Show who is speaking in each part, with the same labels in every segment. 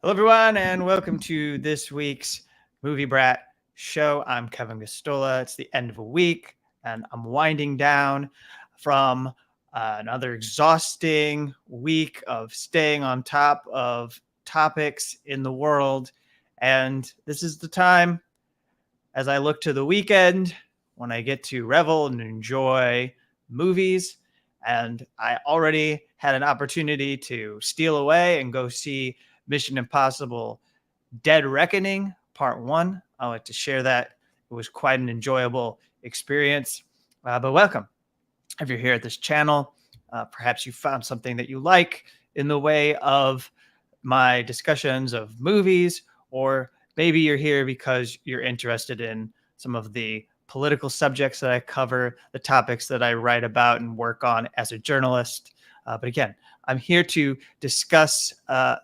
Speaker 1: Hello, everyone, and welcome to this week's Movie Brat show. I'm Kevin Gosztola. It's the end of a week, and I'm winding down from another exhausting week of staying on top of topics in the world. And this is the time, as I look to the weekend, when I get to revel and enjoy movies. And I already had an opportunity to steal away and go see Mission Impossible Dead Reckoning Part 1. I like to share that. It was quite an enjoyable experience. But welcome. If you're here at this channel, perhaps you found something that you like in the way of my discussions of movies, or maybe you're here because you're interested in some of the political subjects that I cover, the topics that I write about and work on as a journalist. But again, I'm here to discuss a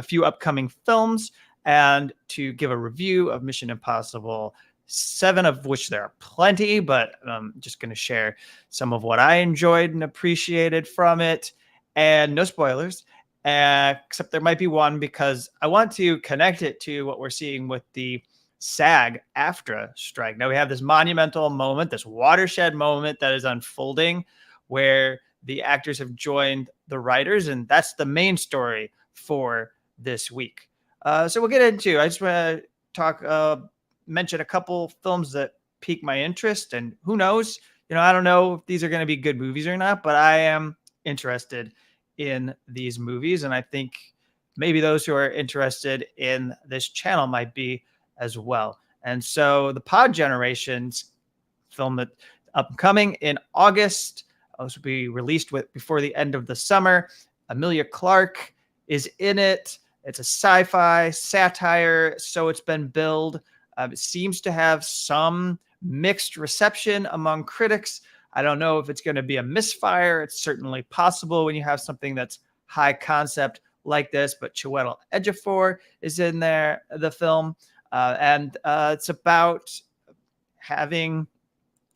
Speaker 1: few upcoming films and to give a review of Mission Impossible 7, of which there are plenty, but I'm just going to share some of what I enjoyed and appreciated from it. And no spoilers, except there might be one, because I want to connect it to what we're seeing with the SAG-AFTRA strike. Now we have this monumental moment, this watershed moment that is unfolding, where the actors have joined the writers, and that's the main story for this week. So we'll get into. I just want to mention a couple films that pique my interest, and who knows? I don't know if these are going to be good movies or not, but I am interested in these movies, and I think maybe those who are interested in this channel might be as well. And so the Pod Generations film that upcoming in August, this will be released before the end of the summer. Emilia Clarke is in it. It's a sci-fi satire, so it's been billed. It seems to have some mixed reception among critics. I don't know if it's going to be a misfire. It's certainly possible when you have something that's high concept like this, but Chiwetel Ejiofor is in the film. And it's about having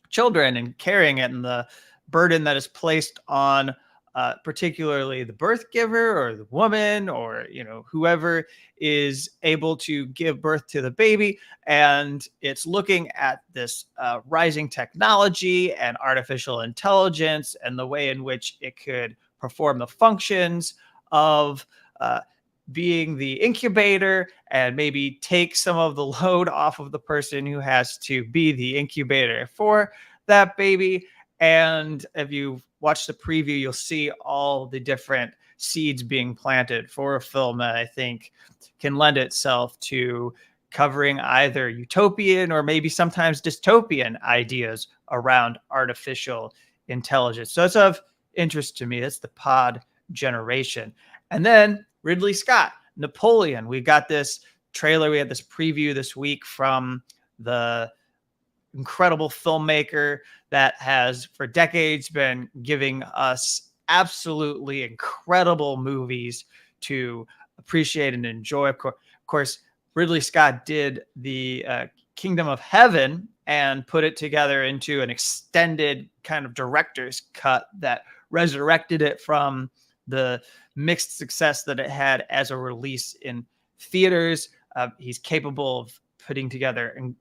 Speaker 1: children and carrying it, and the burden that is placed on particularly the birth giver or the woman, or whoever is able to give birth to the baby. And it's looking at this rising technology and artificial intelligence and the way in which it could perform the functions of being the incubator, and maybe take some of the load off of the person who has to be the incubator for that baby. And if you watch the preview, you'll see all the different seeds being planted for a film that I think can lend itself to covering either utopian or maybe sometimes dystopian ideas around artificial intelligence. So it's of interest to me. That's the Pod Generation. And then Ridley Scott, Napoleon. We got this trailer. We had this preview this week from the incredible filmmaker that has for decades been giving us absolutely incredible movies to appreciate and enjoy. Of course, Ridley Scott did the Kingdom of Heaven and put it together into an extended kind of director's cut that resurrected it from the mixed success that it had as a release in theaters. He's capable of putting together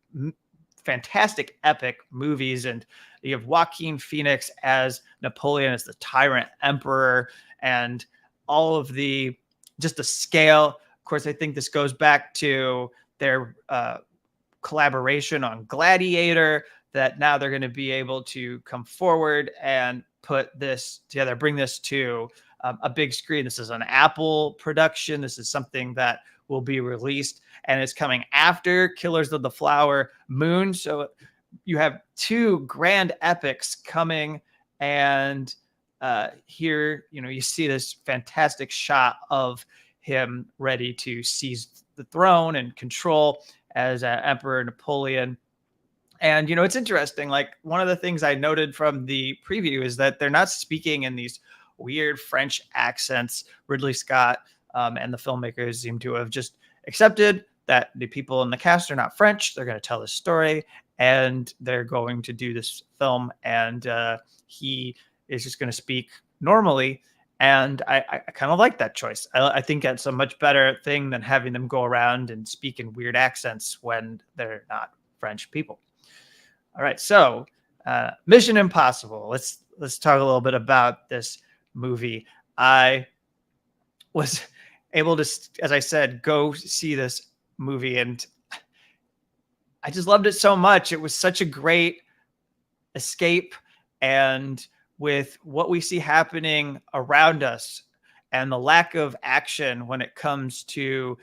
Speaker 1: fantastic epic movies, and you have Joaquin Phoenix as Napoleon, as the tyrant emperor, and all of the scale. Of course, I think this goes back to their collaboration on Gladiator, that now they're going to be able to come forward and put this together, bring this to a big screen. This is an Apple production. This is something that will be released, and it's coming after Killers of the Flower Moon. So you have two grand epics coming, and here you see this fantastic shot of him ready to seize the throne and control as Emperor Napoleon. And it's interesting, like one of the things I noted from the preview is that they're not speaking in these weird French accents. Ridley Scott and the filmmakers seem to have just accepted that the people in the cast are not French. They're going to tell this story, and they're going to do this film, and he is just going to speak normally. And I kind of like that choice. I think that's a much better thing than having them go around and speak in weird accents when they're not French people. All right, so Mission Impossible. Let's talk a little bit about this movie. I was able to, as I said, go see this movie, and I just loved it so much. It was such a great escape, and with what we see happening around us and the lack of action when it comes to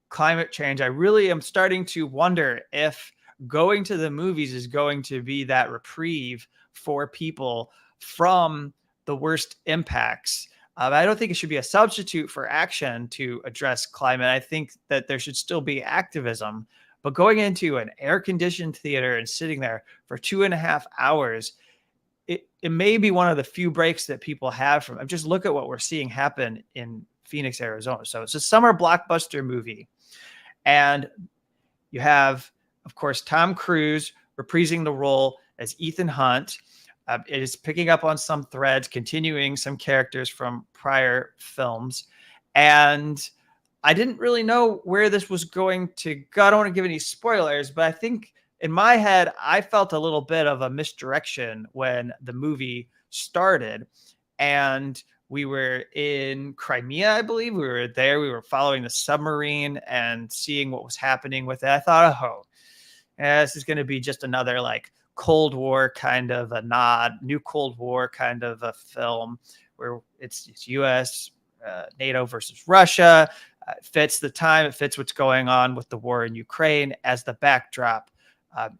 Speaker 1: climate change, I really am starting to wonder if going to the movies is going to be that reprieve for people from the worst impacts. I don't think it should be a substitute for action to address climate. I think that there should still be activism, but going into an air conditioned theater and sitting there for 2.5 hours, it may be one of the few breaks that people have from. Just look at what we're seeing happen in Phoenix, Arizona. So it's a summer blockbuster movie. And you have, of course, Tom Cruise reprising the role as Ethan Hunt. It is picking up on some threads, continuing some characters from prior films. And I didn't really know where this was going to go. I don't want to give any spoilers, but I think in my head, I felt a little bit of a misdirection when the movie started. And we were in Crimea, I believe. We were there. We were following the submarine and seeing what was happening with it. I thought, oh, this is going to be just another like Cold War kind of a nod, new Cold War kind of a film where it's U.S., NATO versus Russia. It fits the time. It fits what's going on with the war in Ukraine as the backdrop.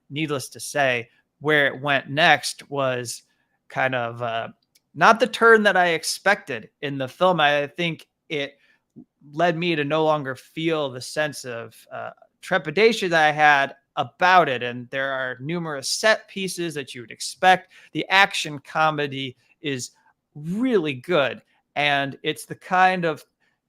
Speaker 1: Needless to say, where it went next was kind of not the turn that I expected in the film. I think it led me to no longer feel the sense of trepidation that I had about it. And there are numerous set pieces that you would expect. The action comedy is really good. And it's the kind of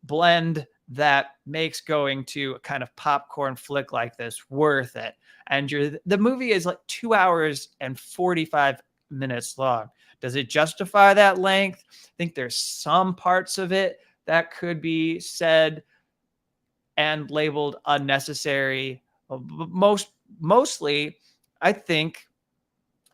Speaker 1: blend that makes going to a kind of popcorn flick like this worth it. And the movie is like 2 hours and 45 minutes long. Does it justify that length? I think there's some parts of it that could be said and labeled unnecessary. Mostly, I think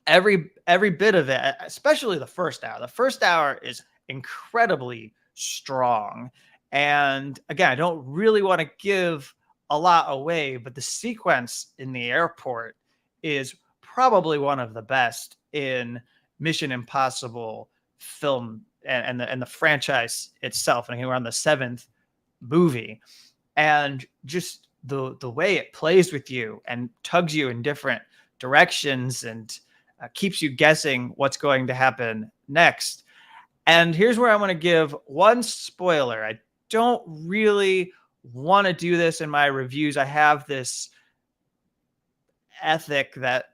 Speaker 1: every bit of it, especially the first hour. The first hour is incredibly strong. And again, I don't really want to give a lot away, but the sequence in the airport is probably one of the best in Mission Impossible film and the franchise itself. And we're on the 7th movie, and just the way it plays with you and tugs you in different directions and keeps you guessing what's going to happen next. And here's where I want to give one spoiler. I don't really want to do this in my reviews. I have this ethic that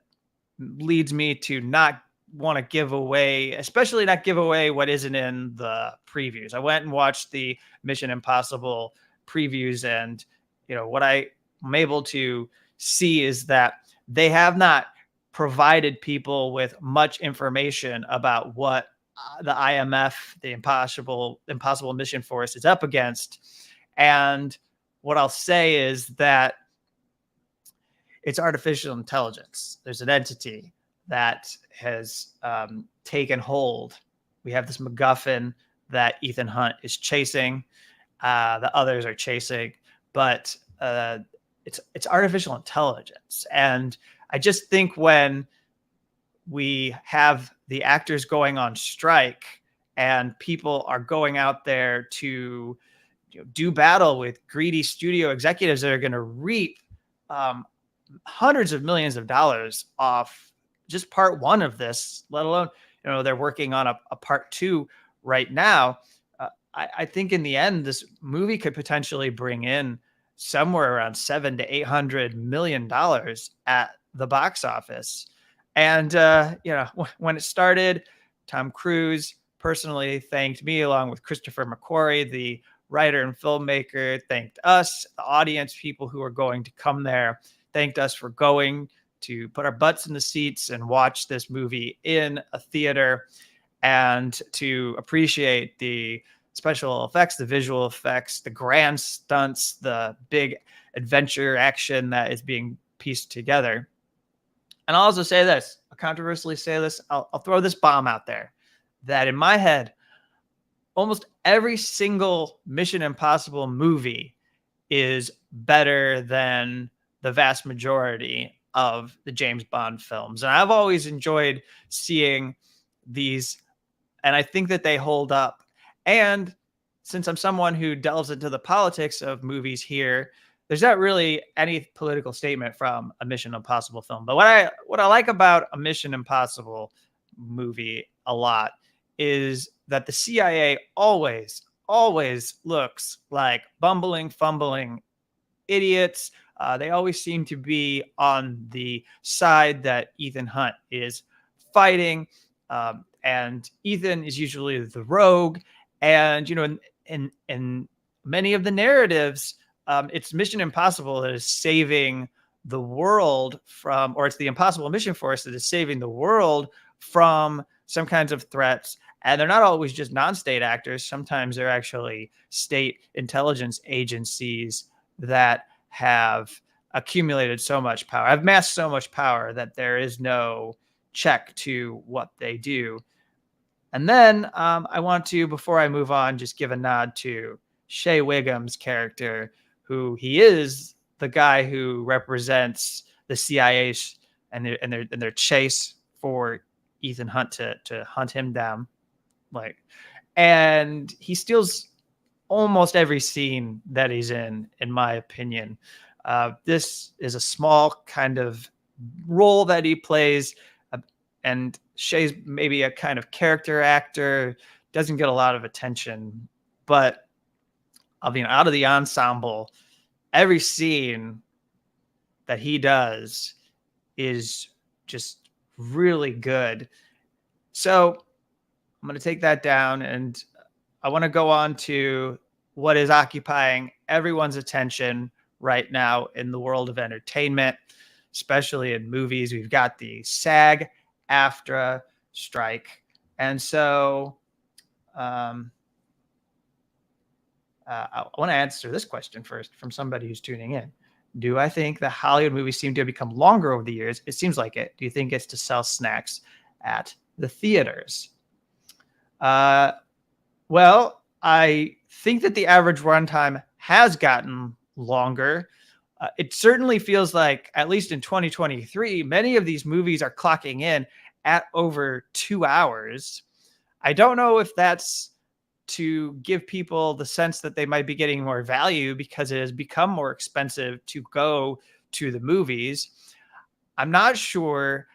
Speaker 1: leads me to not want to give away, especially not give away what isn't in the previews. I went and watched the Mission Impossible previews, and what I'm able to see is that they have not provided people with much information about what the IMF, the Impossible Mission Force, is up against. And what I'll say is that it's artificial intelligence. There's an entity that has taken hold. We have this MacGuffin that Ethan Hunt is chasing. The others are chasing, but it's artificial intelligence. And I just think when we have the actors going on strike and people are going out there to do battle with greedy studio executives that are going to reap hundreds of millions of dollars off just part one of this, let alone, they're working on a part two right now. I think in the end, this movie could potentially bring in somewhere around $700 to $800 million at the box office. And, when it started, Tom Cruise personally thanked me along with Christopher McQuarrie, the writer and filmmaker, thanked us, the audience, people who are going to come there, thanked us for going to put our butts in the seats and watch this movie in a theater and to appreciate the special effects, the visual effects, the grand stunts, the big adventure action that is being pieced together. And I'll also say this, I'll controversially say this, I'll throw this bomb out there, that in my head, almost every single Mission Impossible movie is better than the vast majority of the James Bond films. And I've always enjoyed seeing these, and I think that they hold up. And since I'm someone who delves into the politics of movies here, there's not really any political statement from a Mission Impossible film. But what I like about a Mission Impossible movie a lot is that the CIA always looks like bumbling, fumbling idiots. They always seem to be on the side that Ethan Hunt is fighting. And Ethan is usually the rogue. And, you know, in many of the narratives, it's Mission Impossible that is saving the world from, or it's the Impossible Mission Force that is saving the world from some kinds of threats. And they're not always just non-state actors. Sometimes they're actually state intelligence agencies that have accumulated so much power, have amassed so much power that there is no check to what they do. And then I want to, before I move on, just give a nod to Shea Whigham's character, who he is the guy who represents the CIA and their chase for Ethan Hunt to hunt him down. And he steals almost every scene that he's in my opinion. This is a small kind of role that he plays, and Shea's maybe a kind of character actor, doesn't get a lot of attention, but I mean, out of the ensemble, every scene that he does is just really good. So I'm going to take that down, and I want to go on to what is occupying everyone's attention right now in the world of entertainment, especially in movies. We've got the SAG-AFTRA strike. And so I want to answer this question first from somebody who's tuning in. Do I think that Hollywood movies seem to have become longer over the years? It seems like it. Do you think it's to sell snacks at the theaters? Well, I think that the average runtime has gotten longer. It certainly feels like, at least in 2023, many of these movies are clocking in at over 2 hours. I don't know if that's to give people the sense that they might be getting more value because it has become more expensive to go to the movies. I'm not sure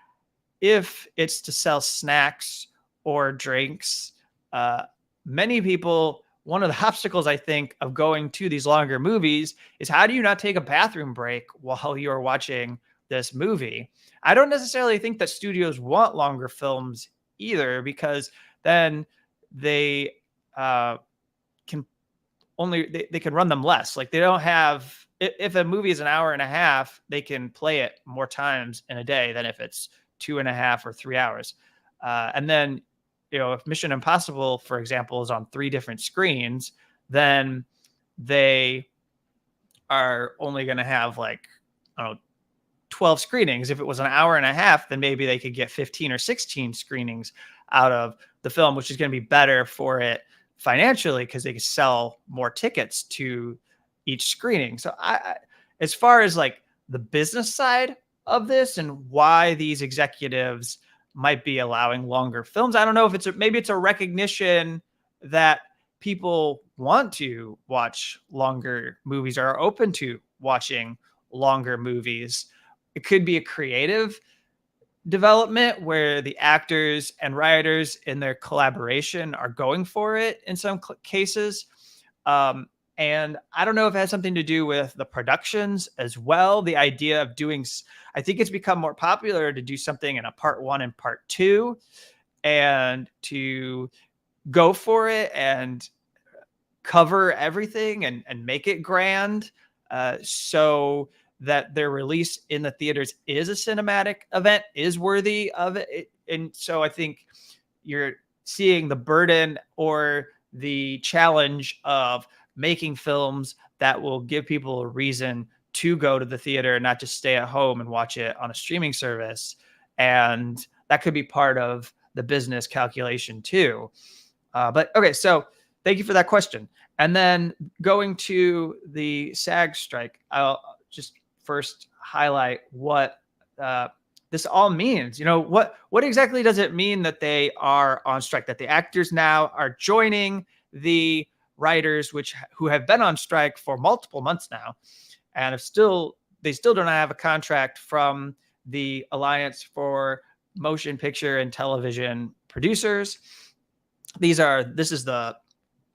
Speaker 1: if it's to sell snacks or drinks. Many people, one of the obstacles, I think, of going to these longer movies is, how do you not take a bathroom break while you're watching this movie? I don't necessarily think that studios want longer films either, because then they can only, they can run them less. Like, they don't have, if a movie is an hour and a half, they can play it more times in a day than if it's 2.5 or 3 hours. And then, you know, if Mission Impossible, for example, is on 3 different screens, then they are only going to have, like, I don't know, 12 screenings. If it was an hour and a half, then maybe they could get 15 or 16 screenings out of the film, which is going to be better for it financially because they can sell more tickets to each screening. So as far as like the business side of this and why these executives might be allowing longer films, I don't know if maybe it's a recognition that people want to watch longer movies or are open to watching longer movies. It could be a creative development where the actors and writers in their collaboration are going for it in some cases. And I don't know if it has something to do with the productions as well. The idea of doing, I think it's become more popular to do something in a part 1 and part 2 and to go for it and cover everything and make it grand. So that their release in the theaters is a cinematic event, is worthy of it. And so I think you're seeing the burden or the challenge of making films that will give people a reason to go to the theater and not just stay at home and watch it on a streaming service. And that could be part of the business calculation too. But okay, so thank you for that question. And then going to the SAG strike, I'll just first highlight what this all means. What exactly does it mean that they are on strike, that the actors now are joining the writers who have been on strike for multiple months now, and they still don't have a contract from the Alliance for Motion Picture and Television Producers. This is the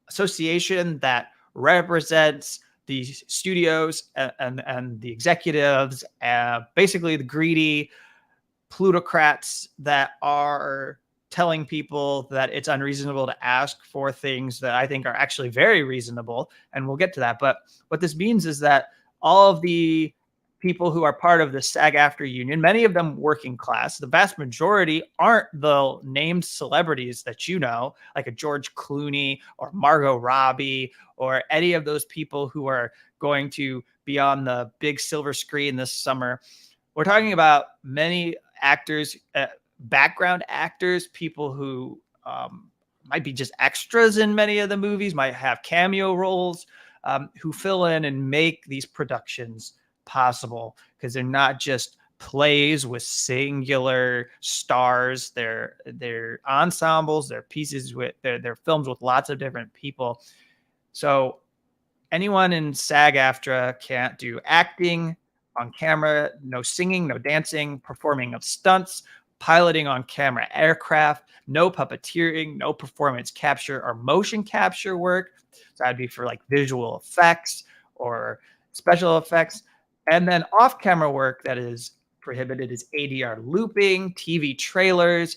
Speaker 1: association that represents the studios and the executives, basically the greedy plutocrats that are telling people that it's unreasonable to ask for things that I think are actually very reasonable. And we'll get to that. But what this means is that all of the people who are part of the SAG-AFTRA union, many of them working class, the vast majority aren't the named celebrities that you know, like a George Clooney or Margot Robbie or any of those people who are going to be on the big silver screen this summer. We're talking about many actors, background actors, people who might be just extras in many of the movies, might have cameo roles, who fill in and make these productions possible, because they're not just plays with singular stars. They're ensembles, they're pieces with they're films with lots of different people. So anyone in SAG-AFTRA can't do acting on camera, no singing, no dancing, performing of stunts, piloting on camera aircraft, no puppeteering, no performance capture or motion capture work. So that'd be for like visual effects or special effects. And then off-camera work that is prohibited is ADR looping, TV trailers,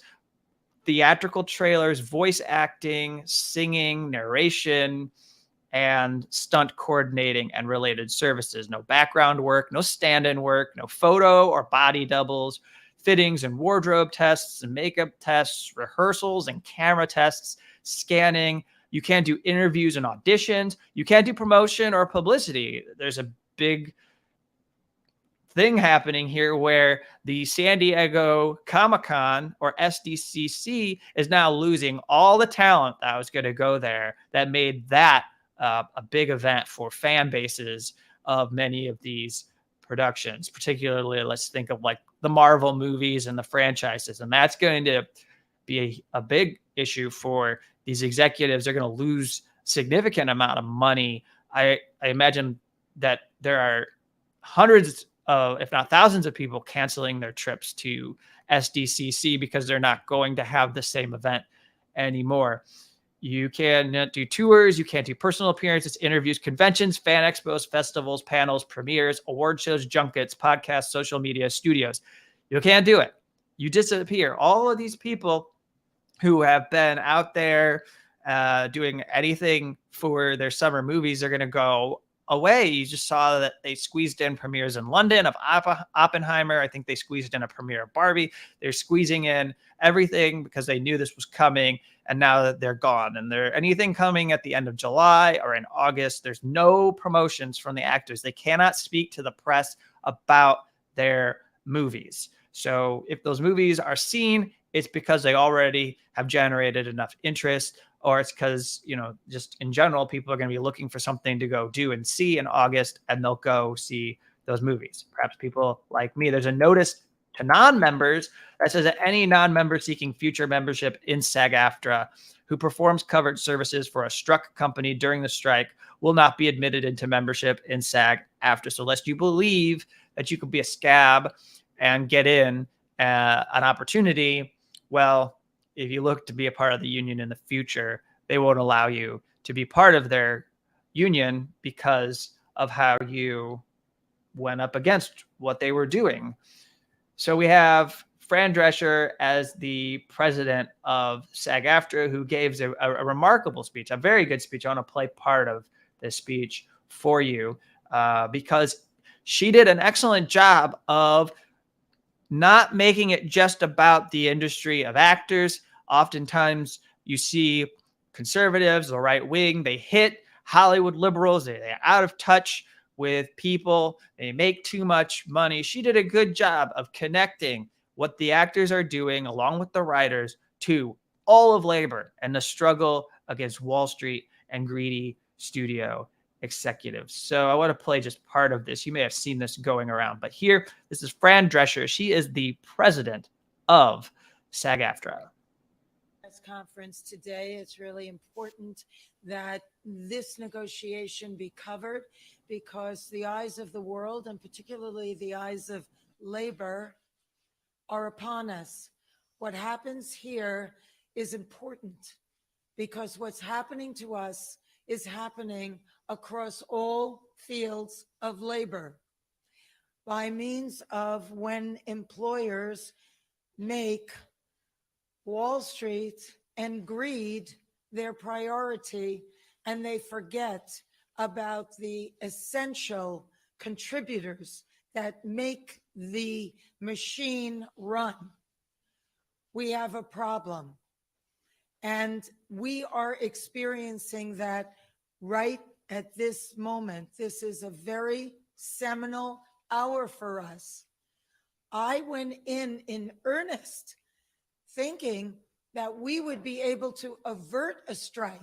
Speaker 1: theatrical trailers, voice acting, singing, narration, and stunt coordinating and related services. No background work, no stand-in work, no photo or body doubles, fittings and wardrobe tests and makeup tests, rehearsals and camera tests, scanning. You can't do interviews and auditions. You can't do promotion or publicity. There's a big thing happening here where the San Diego Comic-Con, or SDCC, is now losing all the talent that was going to go there, that made that a big event for fan bases of many of these productions. Particularly, let's think of like the Marvel movies and the franchises, and that's going to be a big issue for these executives. They're going to lose significant amount of money. I imagine that there are hundreds of, if not thousands of people canceling their trips to SDCC because they're not going to have the same event anymore. You can't do tours. You can't do personal appearances, interviews, conventions, fan expos, festivals, panels, premieres, award shows, junkets, podcasts, social media, studios. You can't do it. You disappear. All of these people who have been out there doing anything for their summer movies are going to go away. You just saw that they squeezed in premieres in London of Oppenheimer. I think they squeezed in a premiere of Barbie. They're squeezing in everything because they knew this was coming, and now that they're gone. And there anything coming at the end of July or in August, there's no promotions from the actors. They cannot speak to the press about their movies. So if those movies are seen, it's because they already have generated enough interest, or it's because, just in general, people are going to be looking for something to go do and see in August, and they'll go see those movies. Perhaps people like me. There's a notice to non-members that says that any non-member seeking future membership in SAG-AFTRA who performs covered services for a struck company during the strike will not be admitted into membership in SAG-AFTRA. So lest you believe that you could be a scab and get in an opportunity, well, if you look to be a part of the union in the future, they won't allow you to be part of their union because of how you went up against what they were doing. So we have Fran Drescher as the president of SAG-AFTRA, who gave a remarkable speech, a very good speech. I want to play part of this speech for you because she did an excellent job of not making it just about the industry of actors. Oftentimes you see conservatives, the right wing. They hit Hollywood liberals. They're out of touch with people. They make too much money. She did a good job of connecting what the actors are doing along with the writers to all of labor and the struggle against Wall Street and greedy studio executives. So I want to play just part of this. You may have seen this going around, but here, this is Fran Drescher. She is the president of SAG-AFTRA.
Speaker 2: Conference today. It's really important that this negotiation be covered because the eyes of the world, and particularly the eyes of labor, are upon us. What happens here is important because what's happening to us is happening across all fields of labor by means of when employers make Wall Street and greed their priority, and they forget about the essential contributors that make the machine run. We have a problem, and we are experiencing that right at this moment. This is a very seminal hour for us. I went in earnest thinking that we would be able to avert a strike.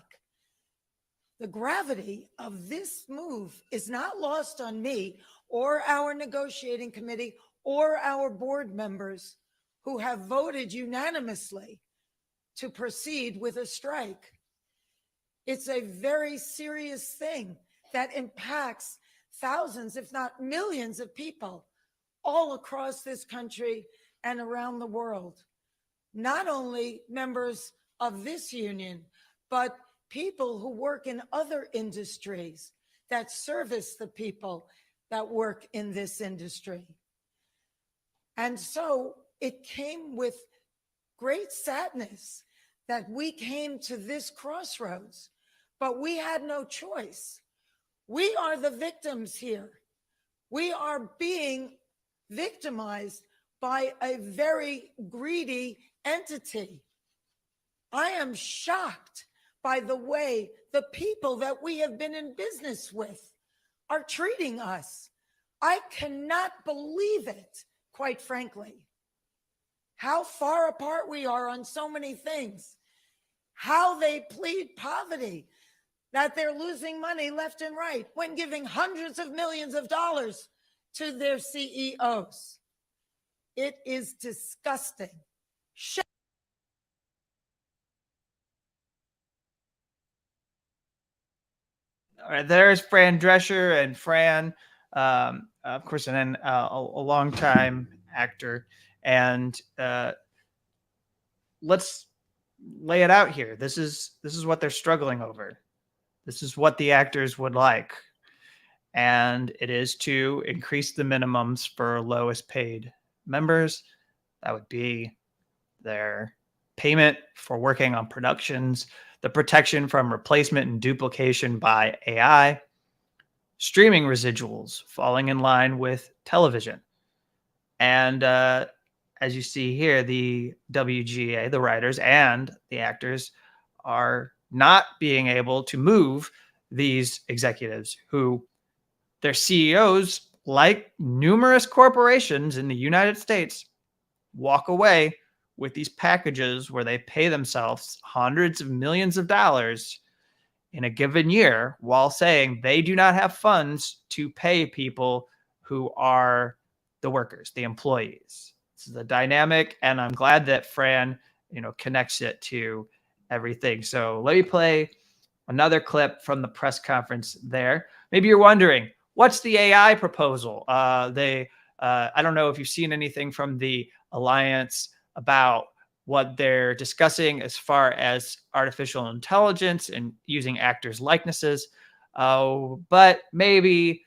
Speaker 2: The gravity of this move is not lost on me or our negotiating committee or our board members who have voted unanimously to proceed with a strike. It's a very serious thing that impacts thousands, if not millions of people all across this country and around the world. Not only members of this union, but people who work in other industries that service the people that work in this industry. And so it came with great sadness that we came to this crossroads, but we had no choice. We are the victims here. We are being victimized by a very greedy entity. I am shocked by the way the people that we have been in business with are treating us. I cannot believe it, quite frankly. How far apart we are on so many things. How they plead poverty, that they're losing money left and right when giving hundreds of millions of dollars to their CEOs. It is disgusting.
Speaker 1: All right, there's Fran Drescher, and Fran, of course, and then a longtime actor. And let's lay it out here. This is what they're struggling over. This is what the actors would like, and it is to increase the minimums for lowest paid members. That would be their payment for working on productions, the protection from replacement and duplication by AI, streaming residuals falling in line with television. And as you see here, the WGA, the writers and the actors, are not being able to move these executives who their CEOs, like numerous corporations in the United States, walk away with these packages where they pay themselves hundreds of millions of dollars in a given year while saying they do not have funds to pay people who are the workers, the employees. This is a dynamic, and I'm glad that Fran, connects it to everything. So let me play another clip from the press conference there. Maybe you're wondering, what's the AI proposal? I don't know if you've seen anything from the Alliance about what they're discussing as far as artificial intelligence and using actors' likenesses. But maybe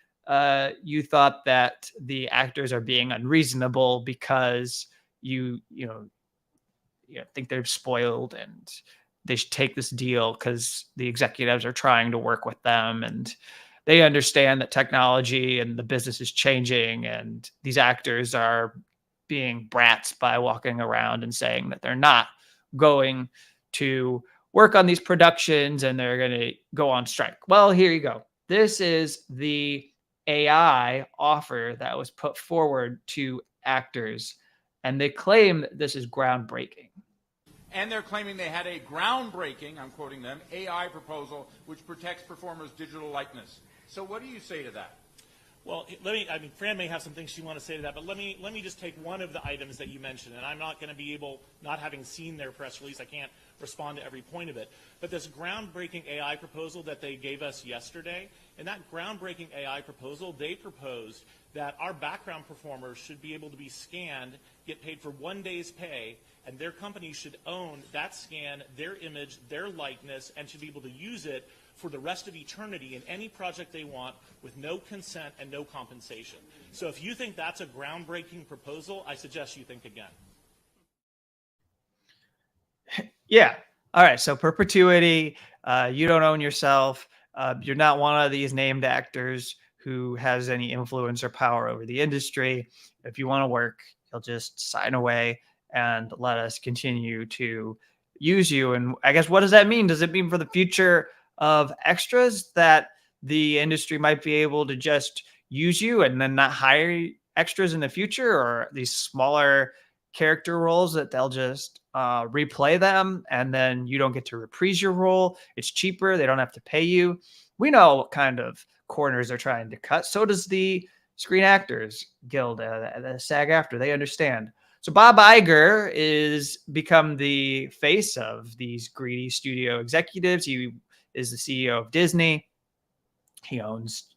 Speaker 1: you thought that the actors are being unreasonable because you think they're spoiled and they should take this deal because the executives are trying to work with them and they understand that technology and the business is changing, and these actors are being brats by walking around and saying that they're not going to work on these productions and they're going to go on strike. Well, here you go. This is the AI offer that was put forward to actors, and they claim that this is groundbreaking.
Speaker 3: And they're claiming they had a groundbreaking, I'm quoting them, AI proposal which protects performers' digital likeness. So what do you say to that?
Speaker 4: Well, Fran may have some things she wants to say to that, but let me just take one of the items that you mentioned, and I'm not going to be able, not having seen their press release, I can't respond to every point of it. But this groundbreaking AI proposal that they gave us yesterday, in that groundbreaking AI proposal, they proposed that our background performers should be able to be scanned, get paid for 1 day's pay, and their company should own that scan, their image, their likeness, and should be able to use it for the rest of eternity in any project they want with no consent and no compensation. So if you think that's a groundbreaking proposal, I suggest you think again.
Speaker 1: Yeah. All right. So perpetuity, you don't own yourself. You're not one of these named actors who has any influence or power over the industry. If you want to work, you'll just sign away and let us continue to use you. And I guess, what does that mean? Does it mean for the future of extras that the industry might be able to just use you and then not hire extras in the future, or these smaller character roles that they'll just replay them and then you don't get to reprise your role? It's cheaper. They don't have to pay you. We know what kind of corners they're trying to cut. So does the Screen Actors Guild, the SAG-AFTRA. They understand. So Bob Iger is become the face of these greedy studio executives. He is the CEO of Disney. He owns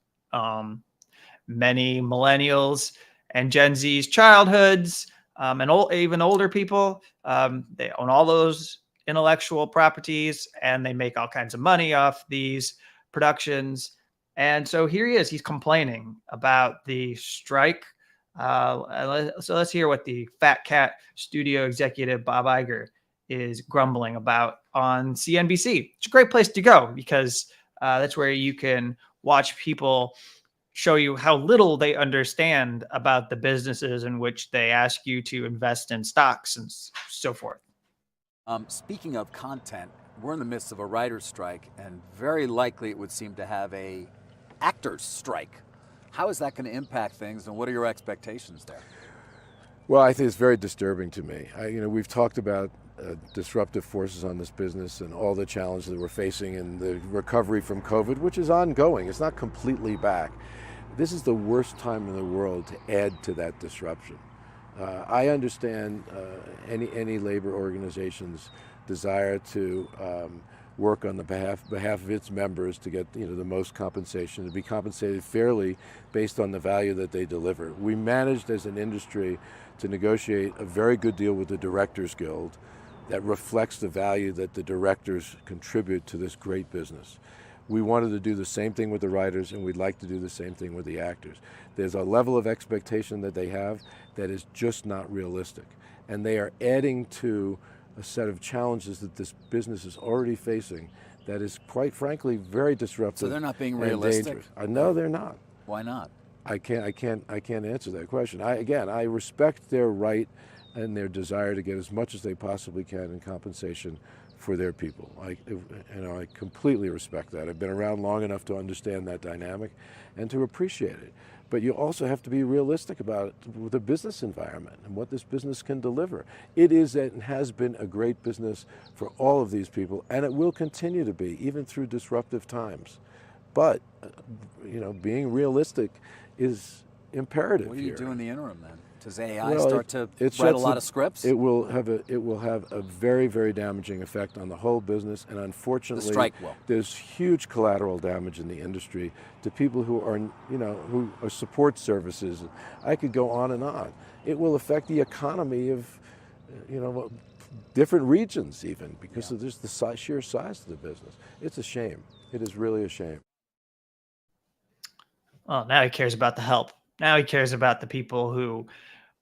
Speaker 1: many millennials and Gen Z's childhoods, and even older people. They own all those intellectual properties, and they make all kinds of money off these productions. And so here he is. He's complaining about the strike. So let's hear what the Fat Cat studio executive Bob Iger is grumbling about on CNBC. It's a great place to go because that's where you can watch people show you how little they understand about the businesses in which they ask you to invest in stocks and so forth.
Speaker 5: Speaking of content, we're in the midst of a writer's strike, and very likely it would seem to have a actor's strike. How is that going to impact things, and what are your expectations there?
Speaker 6: Well, I think it's very disturbing to me. We've talked about disruptive forces on this business and all the challenges that we're facing and the recovery from COVID, which is ongoing. It's not completely back. This is the worst time in the world to add to that disruption. I understand any labor organization's desire to work on the behalf of its members to get the most compensation, to be compensated fairly based on the value that they deliver. We managed as an industry to negotiate a very good deal with the Directors Guild that reflects the value that the directors contribute to this great business. We wanted to do the same thing with the writers, and we'd like to do the same thing with the actors. There's a level of expectation that they have that is just not realistic. And they are adding to a set of challenges that this business is already facing that is, quite frankly, very disruptive.
Speaker 5: So they're not being realistic?
Speaker 6: No, they're not.
Speaker 5: Why not?
Speaker 6: I can't answer that question. I respect their right and their desire to get as much as they possibly can in compensation for their people. I completely respect that. I've been around long enough to understand that dynamic and to appreciate it. But you also have to be realistic about the business environment and what this business can deliver. It is and has been a great business for all of these people, and it will continue to be, even through disruptive times. But, being realistic is imperative.
Speaker 5: What do you do in the interim then? Does AI
Speaker 6: Well,
Speaker 5: start to write a lot of scripts?
Speaker 6: It will have a very, very damaging effect on the whole business, and unfortunately,
Speaker 5: The strike will.
Speaker 6: There's huge collateral damage in the industry to people who are, who are support services. I could go on and on. It will affect the economy of, different regions even because of just the sheer size of the business. It's a shame. It is really a shame.
Speaker 1: Well, now he cares about the help. Now he cares about the people who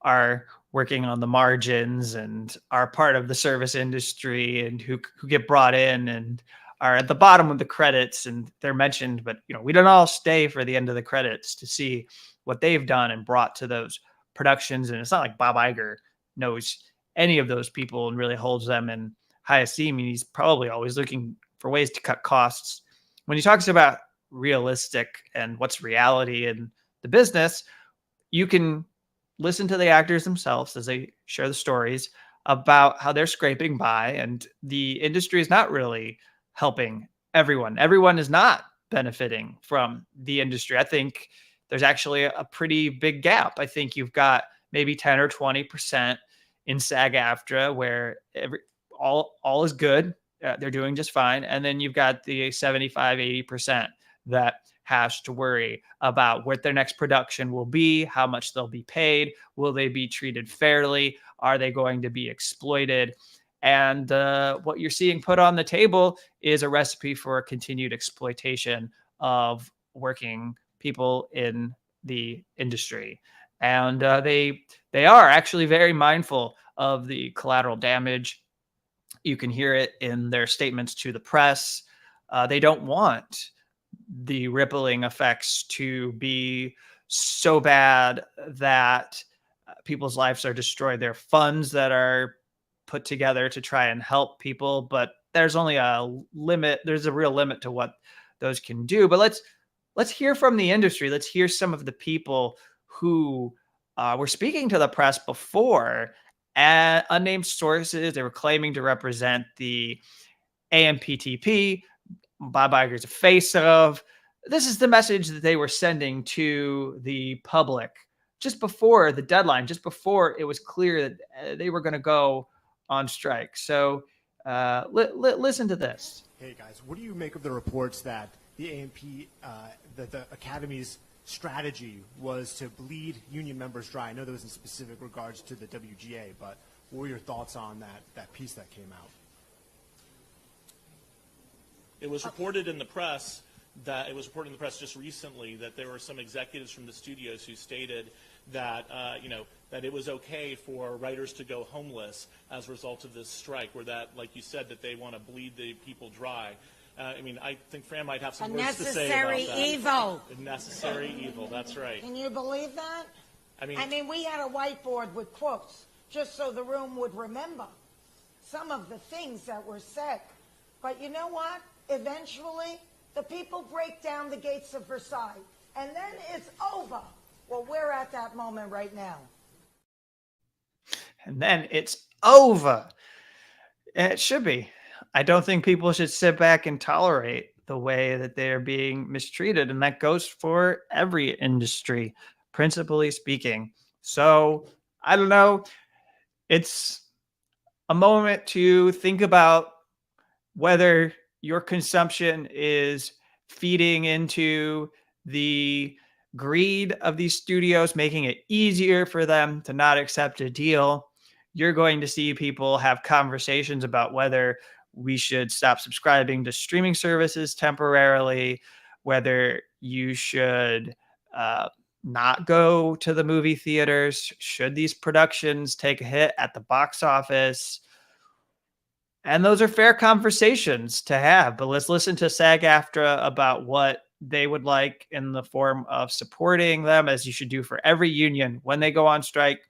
Speaker 1: are working on the margins and are part of the service industry and who get brought in and are at the bottom of the credits, and they're mentioned, but we don't all stay for the end of the credits to see what they've done and brought to those productions. And it's not like Bob Iger knows any of those people and really holds them in high esteem, and he's probably always looking for ways to cut costs. When he talks about realistic and what's reality in the business, you can listen to the actors themselves as they share the stories about how they're scraping by, and the industry is not really helping everyone. Everyone is not benefiting from the industry. I think there's actually a pretty big gap. I think you've got maybe 10 or 20% in SAG-AFTRA where all is good. They're doing just fine. And then you've got the 75, 80% that has to worry about what their next production will be, how much they'll be paid, will they be treated fairly, are they going to be exploited? And what you're seeing put on the table is a recipe for continued exploitation of working people in the industry. And they are actually very mindful of the collateral damage. You can hear it in their statements to the press. They don't want the rippling effects to be so bad that people's lives are destroyed. There are funds that are put together to try and help people, but there's only a limit. There's a real limit to what those can do. But let's hear from the industry. Let's hear some of the people who were speaking to the press before, and unnamed sources. They were claiming to represent the AMPTP. Bob Iger's a face of. This is the message that they were sending to the public just before the deadline, just before it was clear that they were going to go on strike. So listen to this.
Speaker 7: Hey guys, what do you make of the reports that the AMP, that the Academy's strategy was to bleed union members dry? I know there was in specific regards to the WGA, but what were your thoughts on that piece that came out?
Speaker 4: It was reported in the press just recently that there were some executives from the studios who stated that that it was okay for writers to go homeless as a result of this strike, where that, like you said, that they want to bleed the people dry. I mean, I think Fran might have some words to say about that.
Speaker 2: Necessary evil.
Speaker 4: A necessary evil, that's right.
Speaker 2: Can you believe that?
Speaker 4: I
Speaker 2: mean, we had a whiteboard with quotes just so the room would remember some of the things that were said. But you know what? Eventually, the people break down the gates of Versailles, and then it's over. Well, we're at that moment right now.
Speaker 1: And then it's over. And it should be. I don't think people should sit back and tolerate the way that they're being mistreated. And that goes for every industry, principally speaking. So I don't know. It's a moment to think about whether your consumption is feeding into the greed of these studios, making it easier for them to not accept a deal. You're going to see people have conversations about whether we should stop subscribing to streaming services temporarily, whether you should not go to the movie theaters, should these productions take a hit at the box office. And those are fair conversations to have. But let's listen to SAG-AFTRA about what they would like in the form of supporting them, as you should do for every union. When they go on strike,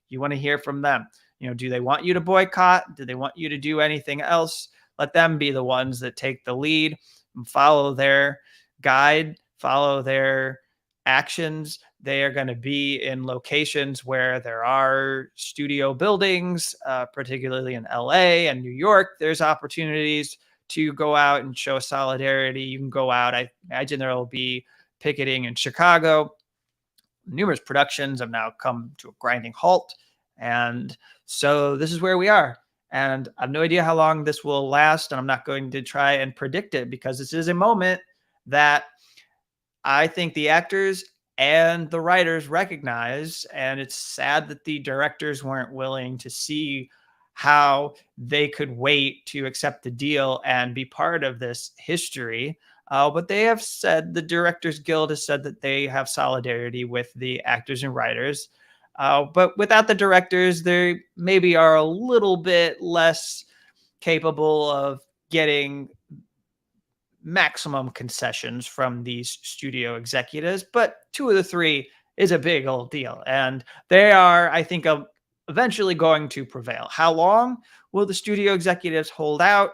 Speaker 1: you want to hear from them. Do they want you to boycott? Do they want you to do anything else? Let them be the ones that take the lead and follow their guide, follow their actions. They are going to be in locations where there are studio buildings, particularly in LA and New York. There's opportunities to go out and show solidarity. You can go out. I imagine there will be picketing in Chicago. Numerous productions have now come to a grinding halt. And so this is where we are. And I have no idea how long this will last. And I'm not going to try and predict it, because this is a moment that I think the actors and the writers recognize. And it's sad that the directors weren't willing to see how they could wait to accept the deal and be part of this history. But they have said, the Directors Guild has said that they have solidarity with the actors and writers. But without the directors, they maybe are a little bit less capable of getting maximum concessions from these studio executives. But 2 of the 3 is a big old deal. And they are, I think, a eventually going to prevail. How long will the studio executives hold out?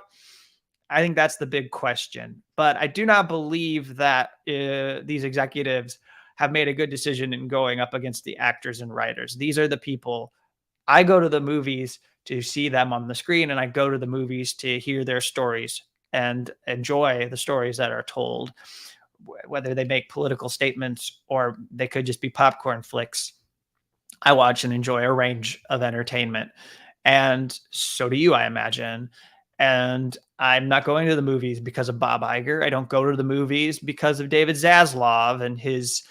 Speaker 1: I think that's the big question. But I do not believe that these executives have made a good decision in going up against the actors and writers. These are the people. I go to the movies to see them on the screen, and I go to the movies to hear their stories and enjoy the stories that are told, whether they make political statements or they could just be popcorn flicks. I watch and enjoy a range of entertainment. And so do you, I imagine. And I'm not going to the movies because of Bob Iger. I don't go to the movies because of David Zaslav and his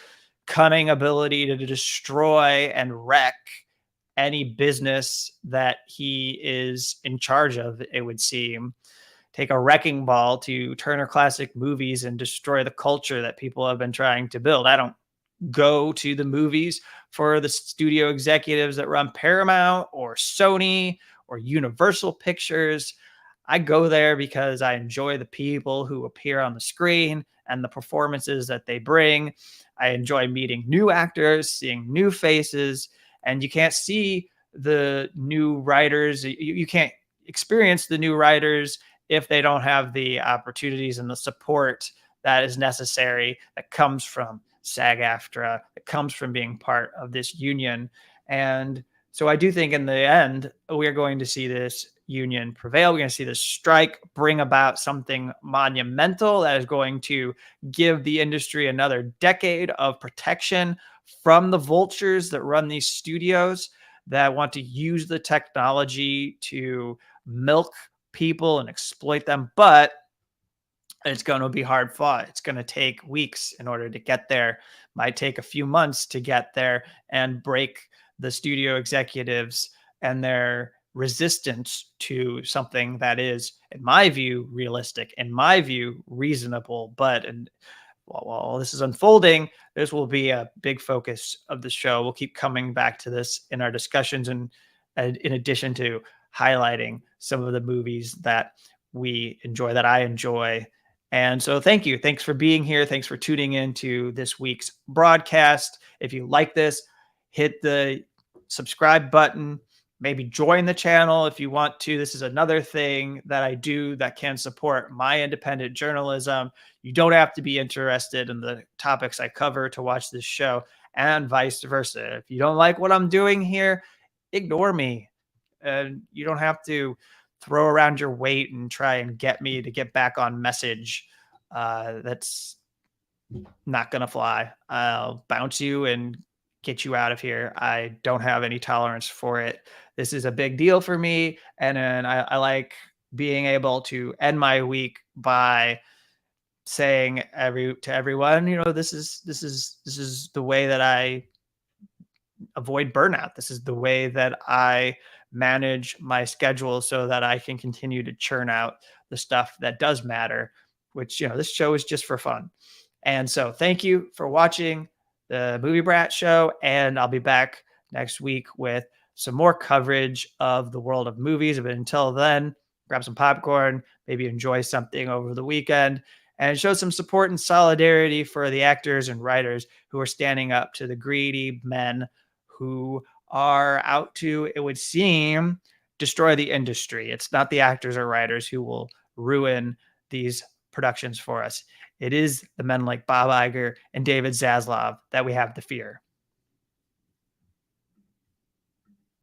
Speaker 1: cunning ability to destroy and wreck any business that he is in charge of, it would seem. Take a wrecking ball to Turner Classic Movies and destroy the culture that people have been trying to build. I don't go to the movies for the studio executives that run Paramount or Sony or Universal Pictures. I go there because I enjoy the people who appear on the screen and the performances that they bring. I enjoy meeting new actors, seeing new faces, and you can't see the new writers. You can't experience the new writers if they don't have the opportunities and the support that is necessary, that comes from SAG-AFTRA, that comes from being part of this union. And so I do think in the end, we are going to see this union prevail. We're going to see this strike bring about something monumental that is going to give the industry another decade of protection from the vultures that run these studios that want to use the technology to milk people and exploit them. But it's going to be hard fought. It's going to take weeks in order to get there. Might take a few months to get there and break the studio executives and their resistance to something that is, in my view, realistic, in my view, reasonable. But while this is unfolding, this will be a big focus of the show. We'll keep coming back to this in our discussions, and in addition to highlighting some of the movies that we enjoy, that I enjoy. And so thank you. Thanks for being here. Thanks for tuning in to this week's broadcast. If you like this, hit the subscribe button. Maybe join the channel if you want to. This is another thing that I do that can support my independent journalism. You don't have to be interested in the topics I cover to watch this show, and vice versa. If you don't like what I'm doing here, ignore me. And you don't have to throw around your weight and try and get me to get back on message. That's not going to fly. I'll bounce you and get you out of here. I don't have any tolerance for it. This is a big deal for me. And then I like being able to end my week by saying to everyone, this is the way that I avoid burnout. This is the way that I manage my schedule so that I can continue to churn out the stuff that does matter, which, this show is just for fun. And so thank you for watching the Movie Brat Show, and I'll be back next week with some more coverage of the world of movies. But until then, grab some popcorn, maybe enjoy something over the weekend, and show some support and solidarity for the actors and writers who are standing up to the greedy men who are out to, it would seem, destroy the industry. It's not the actors or writers who will ruin these productions for us. It is the men like Bob Iger and David Zaslav that we have to fear.